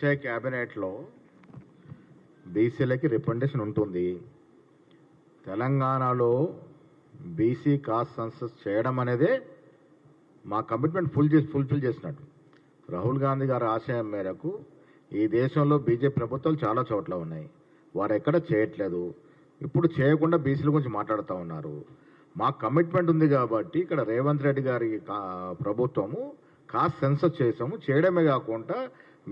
వచ్చే క్యాబినెట్లో బీసీలకి రిప్రజెంటేషన్ ఉంటుంది. తెలంగాణలో బీసీ కాస్ట్ సెన్సస్ చేయడం అనేదే మా కమిట్మెంట్ ఫుల్ఫిల్ చేసినట్టు. రాహుల్ గాంధీ గారి ఆశయం మేరకు ఈ దేశంలో బీజేపీ ప్రభుత్వాలు చాలా చోట్ల ఉన్నాయి, వారు ఎక్కడ చేయట్లేదు. ఇప్పుడు చేయకుండా బీసీల గురించి మాట్లాడుతూ ఉన్నారు. మా కమిట్మెంట్ ఉంది కాబట్టి ఇక్కడ రేవంత్ రెడ్డి గారి ప్రభుత్వము కాస్ట్ సెన్సస్ చేసాము. చేయడమే కాకుండా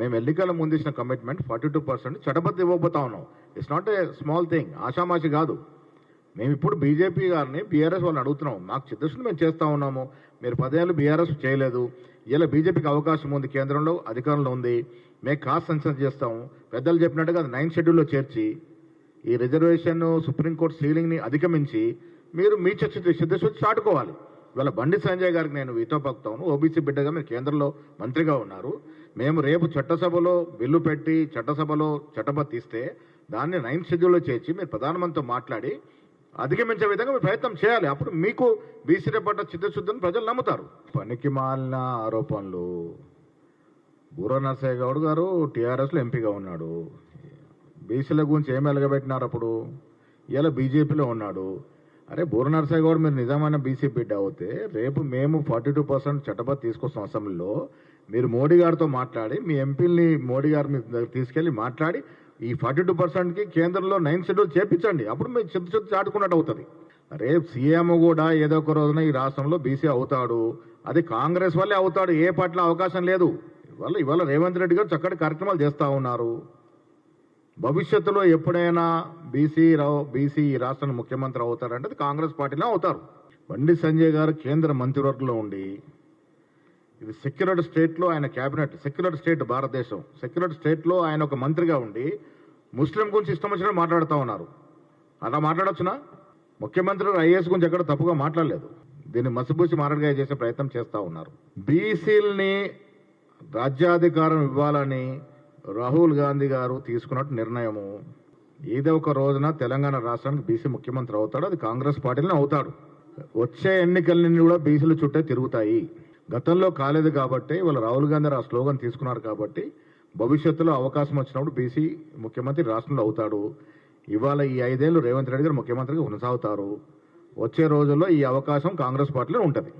మేము ఎన్నికల ముందు ఇచ్చిన కమిట్మెంట్ 42% చట్టబద్ధ ఇవ్వబోతా ఉన్నాం. It's not a small thing, ఆషామాషి కాదు. మేము ఇప్పుడు బీజేపీ గారిని బీఆర్ఎస్ వాళ్ళని అడుగుతున్నాం, మాకు చిత్తశుద్ధి మేము చేస్తూ ఉన్నాము, మీరు 10 ఏళ్ళు బీఆర్ఎస్ చేయలేదు, ఇలా బీజేపీకి అవకాశం ఉంది, కేంద్రంలో అధికారంలో ఉంది, మేము కాస్ట్ సెన్సస్ చేస్తాము. పెద్దలు చెప్పినట్టుగా అది 9th షెడ్యూల్లో చేర్చి ఈ రిజర్వేషన్ సుప్రీంకోర్టు సీలింగ్ని అధిగమించి మీరు మీ చిత్తశుద్ధి చాటుకోవాలి. ఇవాళ బండి సంజయ్ గారికి నేను వీతో పక్కుతాను, ఓబీసీ బిడ్డగా మీరు కేంద్రంలో మంత్రిగా ఉన్నారు. మేము రేపు చట్టసభలో బిల్లు పెట్టి చట్టసభలో చట్టబద్ధ తీస్తే దాన్ని 9th షెడ్యూల్లో చేర్చి మీరు ప్రధానమంత్రితో మాట్లాడి అధిగమించే విధంగా మీరు ప్రయత్నం చేయాలి. అప్పుడు మీకు బీసీల పట్ల చిత్తశుద్ధిని ప్రజలు నమ్ముతారు. పనికి మాలిన ఆరోపణలు. బూర నరసయ్య గౌడ్ గారు టీఆర్ఎస్లో ఎంపీగా ఉన్నాడు, బీసీల గురించి ఏమి ఎలగబెట్టినారు అప్పుడు? ఇలా బీజేపీలో ఉన్నాడు. అరే బూర నరసయ్య గౌడ్ మీరు నిజమైన బీసీ బిడ్డ అవుతే రేపు మేము 42% చట్టబద్ధ తీసుకొస్తాం అసెంబ్లీలో, మీరు మోడీ గారితో మాట్లాడి మీ ఎంపీని మోడీ గారి మీద తీసుకెళ్లి మాట్లాడి ఈ 42%కి కేంద్రంలో 9th షెడ్యూల్ చేపించండి. అప్పుడు మీరు చిత్తశుద్ధి చాటుకున్నట్టు అవుతుంది. రేపు సీఎం కూడా ఏదో ఒక రోజున ఈ రాష్ట్రంలో బీసీ అవుతాడు, అది కాంగ్రెస్ వల్లే అవుతాడు, ఏ పార్టీలో అవకాశం లేదు. ఇవాళ రేవంత్ రెడ్డి గారు చక్కటి కార్యక్రమాలు చేస్తూ ఉన్నారు. భవిష్యత్తులో ఎప్పుడైనా బీసీ ఈ రాష్ట్రానికి ముఖ్యమంత్రి అవుతారంటే అది కాంగ్రెస్ పార్టీలో అవుతారు. బండి సంజయ్ గారు కేంద్ర మంత్రివర్గంలో ఉండి ఇది సెక్యులర్ స్టేట్లో ఆయన క్యాబినెట్, సెక్యులర్ స్టేట్ భారతదేశం, సెక్యులర్ స్టేట్లో ఆయన ఒక మంత్రిగా ఉండి ముస్లిం గురించి ఇష్టం వచ్చినట్టు మాట్లాడుతూ ఉన్నారు. అలా మాట్లాడొచ్చునా? ముఖ్యమంత్రి ఐఏఎస్ గురించి ఎక్కడ తప్పుగా మాట్లాడలేదు. దీన్ని మసిపూసి మారడిగా చేసే ప్రయత్నం చేస్తూ ఉన్నారు. బీసీలని రాజ్యాధికారం ఇవ్వాలని రాహుల్ గాంధీ గారు తీసుకున్నట్టు నిర్ణయము, ఏదో ఒక రోజున తెలంగాణ రాష్ట్రానికి బీసీ ముఖ్యమంత్రి అవుతాడు, అది కాంగ్రెస్ పార్టీలోనే అవుతాడు. వచ్చే ఎన్నికలన్నీ కూడా బీసీల చుట్టే తిరుగుతాయి. గతంలో కాలేదు కాబట్టి ఇవాళ రాహుల్ గాంధీ ఆ స్లోగన్ తీసుకున్నారు కాబట్టి భవిష్యత్తులో అవకాశం వచ్చినప్పుడు బీసీ ముఖ్యమంత్రి రాష్ట్రంలో అవుతాడు. ఇవాళ ఈ 5 ఏళ్ళు రేవంత్ రెడ్డి గారు ముఖ్యమంత్రిగా కొనసాగుతారు. వచ్చే రోజుల్లో ఈ అవకాశం కాంగ్రెస్ పార్టీలో ఉంటుంది.